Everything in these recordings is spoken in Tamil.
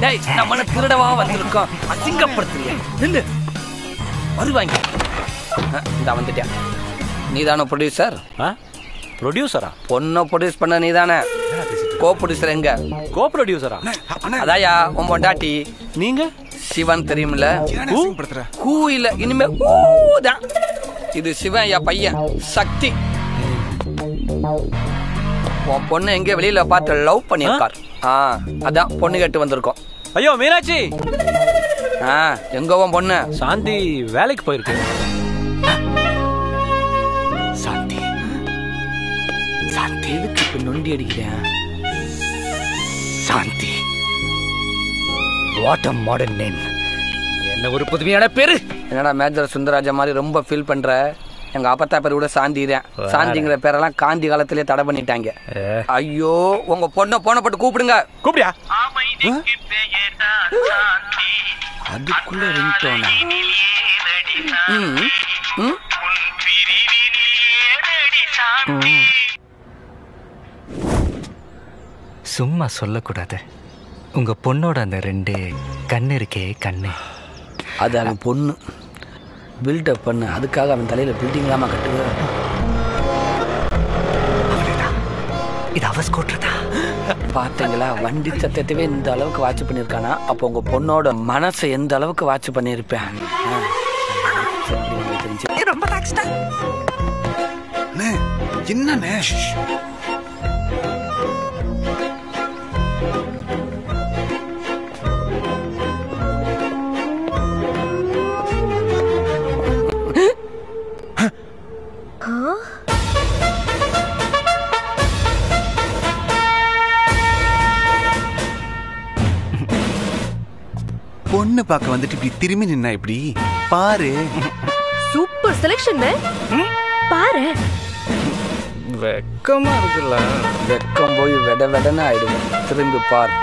டேய் நம்ம திருடவா வந்திருக்கோம், அசிங்கப்படுத்துறியா? நில்லு, வருவாங்க. இந்த வந்துட்டியா? நீதானே ப்ரொடியூசர்? ப்ரொடியூசரா? பொண்ணை ப்ரொடியூஸ் பண்ண நீதானே? கோ ப்ரொடியூசர் எங்க? கோ ப்ரொடியூசரா? அதாயா உன் பொண்டாட்டி. நீங்க சிவன் தெரியுமில்ல? கூ இல்ல, இனிமே ஊதான். இது சிவன் ஐயா பையன் சக்தி. உன் பொண்ணு எங்க வெளியில பார்த்து லவ் பண்ணிருக்கார். அதான் பொண்ணு கேட்டு வந்திருக்கோம். ஐயோ மீனாட்சி, எங்க உன் பொண்ணு? சாந்தி வேலைக்கு போயிருக்கு. சாந்தி சாந்தி எதுக்கு இப்ப நொண்டி அடிக்கிறேன்? சாந்தி, வாட் a modern name. என்ன ஒரு புதுமையான பேரு. என்னடா மேஜர் சுந்தரராஜா மாதிரி ரொம்ப ஃபீல் பண்ற? எங்க அப்பத்தா பேர் கூட சாந்தி தான். சாந்திங்கிற பேரெல்லாம் காந்தி காலத்திலே தடை பண்ணிட்டாங்க. ஐயோ, உங்க பொண்ணை போனப்பட்டு கூப்பிடுங்க. கூப்பிடியா? அதுக்குள்ள ரிங்டோனா? சும்மா சொல்லக்கூடாது. உங்க பொண்ணோட அந்த 2 கண்ணு இருக்கே, கண்ணு அது அவன் பொண்ணு. பில்டப் பண்ணு, அதுக்காக அவன் தலையில பில்டிங் இல்லாம கட்டுங்க. இது அவஸ் கோட்டுறதா? பாத்தீங்களா, வண்டி சத்தத்தையே இந்த அளவுக்கு வாட்ச் பண்ணிருக்கானா? அப்போ உங்க பொண்ணோட மனசை எந்த அளவுக்கு வாட்ச் பண்ணிருப்பேன். ரொம்ப தாக்ஸ்டா. என்னண்ணே? பொண்ணு பார்க்க வந்துட்டு இப்படி திரும்பி நின்னா இப்படி பாரு. சூப்பர் செலக்ஷன் பாரு. வெக்கமா இருக்குல்ல? வெக்கம் போய் வெட வெடன்னு ஆயிடுவேன். திரும்பி பார்.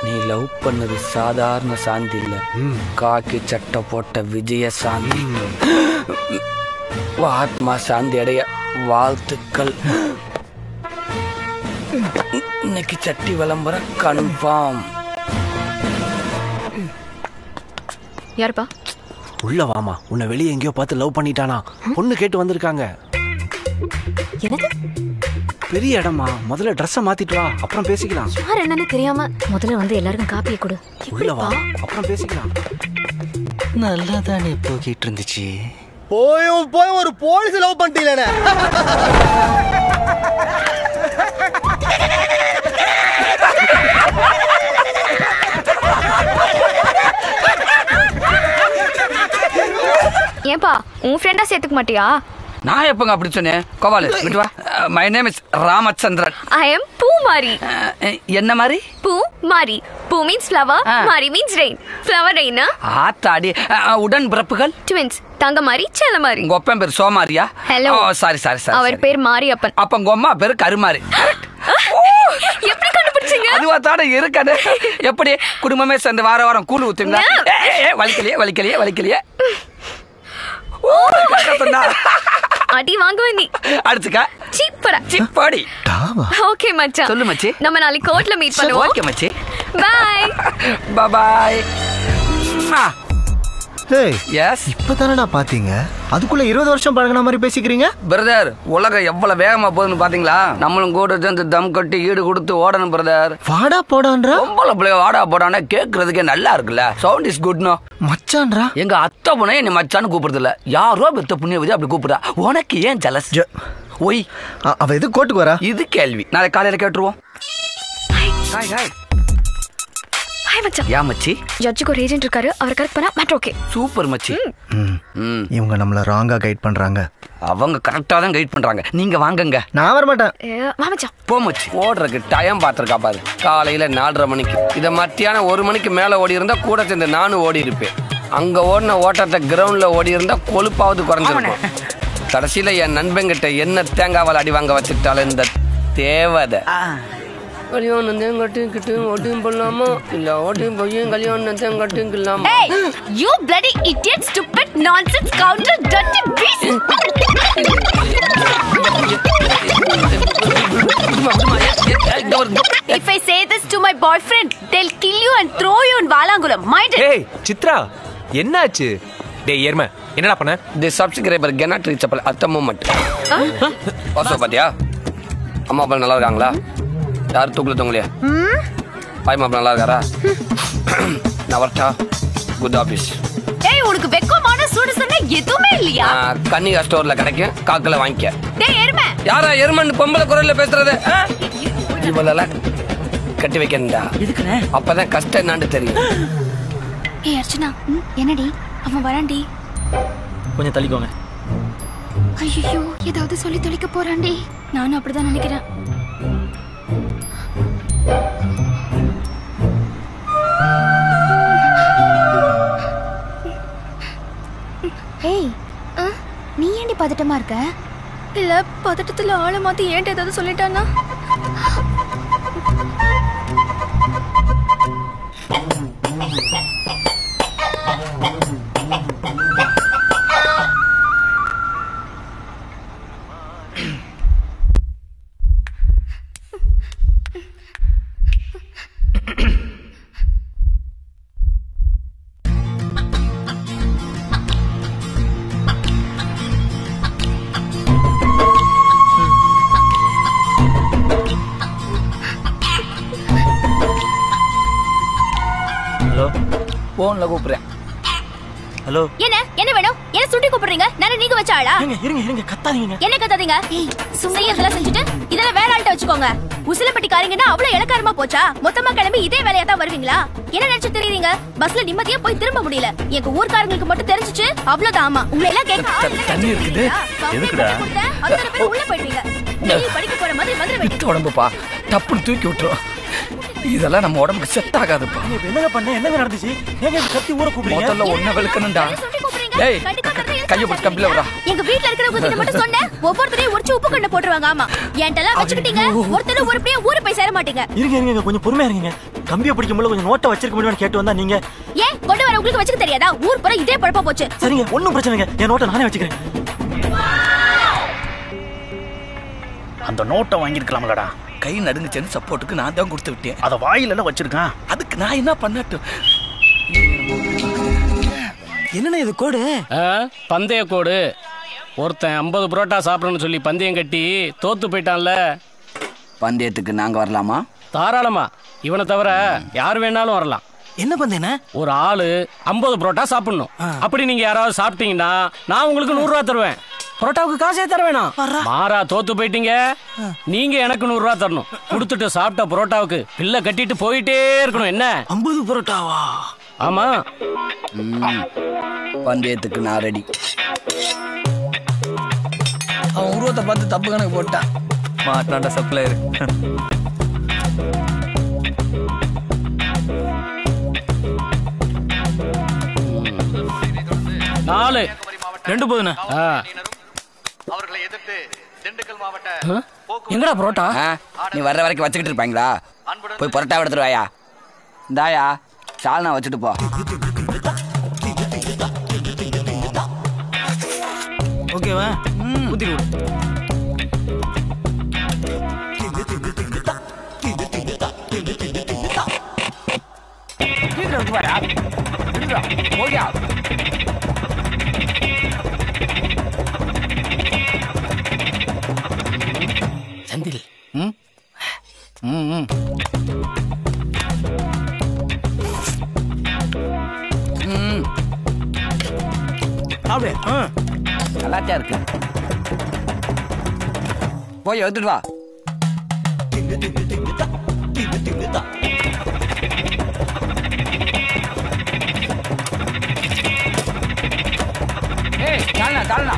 நீ லவ் பண்ணது சாதாரண சாந்தி இல்ல, காக்கி சட்டை போட்ட விஜய சாந்தி. ஆத்மா சாந்தி அடைய வாழ்த்துக்கள். இன்னைக்கு சட்டி விளம்பரம் கன்ஃபார்ம். யாருப்பா? உள்ள வாமா. உன்னை வெளியே எங்கேயோ பார்த்து லவ் பண்ணிட்டானா? பொண்ணு கேட்டு வந்திருக்காங்க. என்னது? பெரிய இடமா, முதல்ல ட்ரெஸ்ஸை மாத்திட்டு வா, அப்புறம் பேசிக்கலாம். யார் என்னன்னு தெரியாம முதல்ல வந்து எல்லாருக்கும் காப்பியை கொடு. உள்ள வா, அப்புறம் பேசிக்கலாம். நல்லா தானே போகிட்டு இருந்துச்சு. போய் ஒரு போலீஸ் லவ் பண்ணிட்டீங்களே. ஏன்பா உன் ஃப்ரெண்டா சேர்த்துக்க மாட்டியா? நான் எப்பங்க அப்படி சொன்னேன்? கோபாலு விட்டு வா. My name is Ramachandran. I am Poomari. என்ன மாதிரி? பூமாரி. பூ மீன்ஸ் ஃப்ளவர், மாரி மீன்ஸ் ரெயின். ஃப்ளவர் ரெயினா? ஆத்தாடி. உடன் பிறப்புகள் ட்வின்ஸ். தங்கமாரி, செல்லமாரி. உங்க அப்பன் பேர் சோமாரியா? ஹலோ. சாரி. அவர் பேர் மாரியப்பன். அப்ப உங்க அம்மா பேரு கருமாரி. எப்படி கண்டுபிடிச்சீங்க? அதுவா தாட இருக்கானே. எப்படி குடும்பமே சேர்ந்து வாரம் கூழ் ஊத்துங்க? வலிக்கலையே. அடி வாங்குவே நீ. அடிச்சுக்க. சிப்படி. ஓகே மச்சான். சொல்லு மச்சி. நம்ம நாளைக்கு கோர்ட்ல மீட் பண்ணுவோம். ஓகே மச்சி. By by. எஸ். இப்பதானடா பாத்தீங்க, அதுக்குள்ள 20 வருஷம் பழகின மாதிரி பேசிக்கிறீங்க. பிரதர், உலகம் எவ்வளவு வேகமா போகுதுன்னு பாத்தீங்களா? நம்மளும் கூட சேர்ந்து தம் கட்டி ஈடு கொடுத்து ஓடணும் பிரதர். வாடா போடான்றா? பொம்பளை வாடா போடானே கேக்குறதுக்கே நல்லா இருக்குல்ல. Sound is good. நோ மச்சான்றா? எங்க அத்தை பொண்ணே என்ன மச்சான்னு கூப்பிடுறது இல்ல. யாரோ பெத்த புண்ணியவதி அப்படி கூப்பிடுறா. உனக்கு ஏன் ஜலஸ்? ஒய், அவ எது கோட்டுக்கு வரா? இது கேள்வி. நாளை காலையில கேட்டுருவோம். ஹாய் மச்சான். யா மச்சி, ஜட்ஜுக்கு ஒரு ஏஜென்ட் இருக்காரு, அவர் கரெக்ட் பண்ணா மேட்டர் ஓகே. சூப்பர் மச்சி. இவங்க நம்மள ராங்கா கைட் பண்றாங்க. அவங்க கரெக்டா தான் கைட் பண்றாங்க. நீங்க வாங்குங்க. நான் வர மாட்டேன். வா மச்சான். போ மச்சி. ஓடுறதுக்கு டைம் பாத்துருக்கா பாரு. காலையில 4:30 மணிக்கு. இத மத்தியானம் 1 மணிக்கு மேல ஓடி இருந்தா கூட சேர்ந்து நானும் ஓடி இருப்பேன். அங்க ஓடின ஓட்டத்தை கிரவுண்ட்ல ஓடி இருந்தா கொழுப்பாவது குறைஞ்சிருக்கும். கடைசியில என் நண்பங்கிட்ட என்ன தேங்காவால் அடி வாங்க வச்சுட்டாலும் இந்த தேவதை கல்யாணம் தேங்கட்டிக்கிட்டு ஓட்டியும் போடலாமா இல்ல ஓட்டியும் போய் கல்யாணம் தேங்கட்டிக்கலாமா? Hey, you bloody idiot, stupid, nonsense, counter, dirty beast! If I say this to my boyfriend, they'll kill you and throw you in Valangulam. Mind it. ஏய் சித்ரா என்னாச்சு? டேய் எர்ம என்னடா பண்ண? தி subscriber cannot reachable at the moment. வாசோ பாத்தியா? அம்மா அப்பா நல்லா இருக்காங்களா? யார் தூக்கல தூங்கலையா? பாய் மாப்பிள்ள நல்லா இருக்காரா? நான் வரட்டா? Good office. ஏய் உனக்கு வெக்கமான சூடு சொன்னா எதுவுமே இல்லையா? கன்னிகா ஸ்டோர்ல கிடைக்கும், காக்கல வாங்கிக்க. டேய் எருமை. யாரா எருமன்னு பொம்பளை குரல்ல பேசுறது? இவளெல்லாம் கட்டி வைக்கணும்டா. எதுக்குனே? அப்பதான் கஷ்டம் என்னான்னு தெரியும். ஏய் அர்ச்சனா, என்னடி? அவன் வரான்டி. கொஞ்சம் தள்ளிக்கோங்க. ஐயோ ஏதாவது சொல்லி தொலைக்க போறான்டி. நானும் அப்படிதான் நினைக்கிறேன். ஏய் நீ ஏண்டி பதட்டமா இருக்க? இல்ல பதட்டத்துல ஆளை மாத்தி ஏன்ட்ட ஏதாவது சொல்லிட்டானா? போன்ல கூப்பிடுறேன். ஹலோ என்ன வேணும்? என்ன சுட்டி கூப்பிடுறீங்க? நான் நீங்க வச்ச ஆளா? இருங்க கத்தாதீங்க. என்ன கத்தாதீங்க? செய்யறதெல்லாம் செஞ்சுட்டு இதெல்லாம் வேற ஆள்கிட்ட வச்சுக்கோங்க. உசிலப்பட்டிக்காரங்கன்னா அவ்வளவு இலக்காரமா போச்சா? மொத்தமா கிளம்பி இதே வேலையா தான் வருவீங்களா? என்ன நினைச்சு தெரியுறீங்க? பஸ்ல நிம்மதியா போய் திரும்ப முடியல. எங்க ஊர்க்காரங்களுக்கு மட்டும் தெரிஞ்சுச்சு அவ்வளவுதான். ஆமா உங்களை எல்லாம் கேட்க தண்ணி இருக்குது. எதுக்குடா? அத்தனை பேர் உள்ள போயிட்டீங்க. நீ படிக்க போற மாதிரி மதுரை வெட்டி உடம்புப்பா டப்புன்னு தூக்கி விட்டுரும். இதெல்லாம் நம்ம உடம்புக்கு செட் ஆகாதுப்பா. என்னங்க பண்ண? என்னங்க நடந்துச்சு? ஏங்க கத்தி ஊர கூப்பிடுறீங்க? முதல்ல ஒண்ணு வெளுக்கணும்டா. ஏய் கைய போட்டு கம்பில வரா. எங்க வீட்ல இருக்கிறவங்க கிட்ட மட்டும் சொன்னேன் ஒவ்வொருத்தரையும் உரிச்சு உப்பு கண்ண போட்டுருவாங்க. ஆமா என்கிட்டலாம் வச்சுக்கிட்டீங்க. ஒருத்தரும் ஒரு அப்படியே ஊரை போய் சேர மாட்டீங்க. இருங்க கொஞ்சம் பொறுமையா இருங்க. கம்பியை பிடிக்கும்போது கொஞ்சம் நோட்டை வச்சிருக்க முடியும்னு கேட்டு வந்தா நீங்க ஏன் கொண்டு வர உங்களுக்கு வச்சுக்க தெரியாதா? ஊர் பூரா இதே பழப்பா போச்சு. சரிங்க ஒன்னும் பிரச்சனை இல்லைங்க. என் நோட்டை நானே வச்சுக்கிறேன். அந்த நோட்டை வாங்கியிருக்கலாம்லடா. கை நடுங்குச்சேன்னு சப்போர்ட்டுக்கு நான் தான் கொடுத்து விட்டேன். அதை வாயில வச்சிருக்கான். அதுக்கு நான் என்ன பண்ணட்டும்? என்னண்ணே இது கோடு? பந்தய கோடு. ஒருத்தன் 50 புரோட்டா சாப்பிடணும்னு சொல்லி பந்தயம் கட்டி தோத்து போயிட்டான்ல. பந்தயத்துக்கு நாங்க வரலாமா? தாராளமா. இவனை தவிர யார் வேணாலும் வரலாம். என்ன பந்தேன? ஒரு ஆளு 50 புரோட்டா சாப்பிடணும். அப்படி நீங்க யாராவது சாப்பிட்டீங்கன்னா நான் உங்களுக்கு 100 ரூபா தருவேன். புரோட்டாவுக்கு காசே தர வேணாம். மாறா தோத்து போயிட்டீங்க, நீங்க எனக்கு 100 ரூபா தரணும். கொடுத்துட்டு சாப்பிட்ட புரோட்டாவுக்கு பில்ல கட்டிட்டு போயிட்டே இருக்கணும். என்ன 50 புரோட்டாவா? ஆமா. பந்தயத்துக்கு நான் ரெடி. அவன் உருவத்தை பார்த்து தப்பு கணக்கு போட்டான். மாட்டாண்டா சப்ளையர். நாலு 2 போதுண்ணே. அவர்களை எதிர்த்து திண்டுக்கல் மாவட்ட எங்கடா புரோட்டா? நீ வர்ற வரைக்கும் வச்சுக்கிட்டு இருப்பாங்களா? போய் புரோட்டா எடுத்துட்டு வாயா. இந்தாயா சால்னா வச்சுட்டு போ. ஓகேவா? ஊத்தி கொடு. செந்தில் அப்படியே நல்லாத்தான் இருக்கு. போய் எடுத்துட்டு வா. ஏய் சால்னா சால்னா.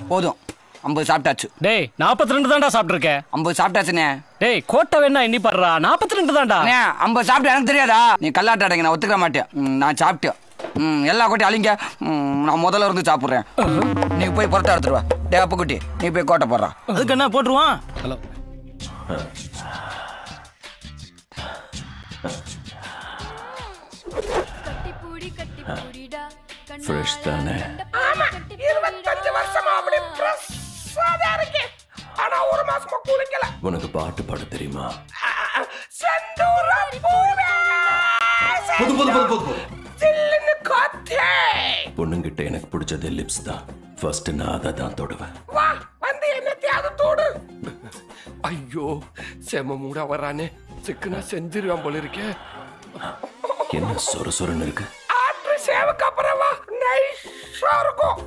போதும் 50 சாப்பிட்டாச்சு. டேய் 42 தான்டா சாப்பிட்டுருக்கேன். 50 சாப்பிட்டாச்சுண்ணே. டேய் கோட்டை வேணா எண்ணி பாடுறா, 42 தான்டா. 50 சாப்பிட்டு எனக்கு தெரியாதா? நீ கல்லாட்ட அடைங்க, நான் ஒத்துக்க மாட்டேன். நான் சாப்பிட்டேன். எல்லா கோட்டையும் அழிங்க. நான் முதல்ல இருந்து சாப்பிட்றேன். நீ போய் புரட்டா எடுத்துருவா. டே அப்ப குட்டி, நீ போய் கோட்டை போடுறா. அதுக்கு என்ன போட்டுருவான்? ஹலோ ஃப்ரெஷ் தானே? 25 வருஷமா அப்படி ஃப்ரெஷ்ஷா தான் இருக்கேன். ஆனா ஒரு மாசமா குளிக்கல. உனக்கு பாட்டு பாட தெரியுமா? செந்தூரம் பூவே சில்லுன்னு காத்தே. பொண்ணுங்கிட்ட எனக்கு பிடிச்சது லிப்ஸ் தான். ஃபர்ஸ்ட் நான் அதை தான் தொடுவேன். வா வந்து என்னத்தையாவது தொடு. ஐயோ செம மூடா வரானே, சிக்கனா செஞ்சிருவான் போல இருக்கே. என்ன சொர சொரன்னு இருக்கு? ஆற்று சேவுக்கு அப்புறம் வா, நைஸா இருக்கும்.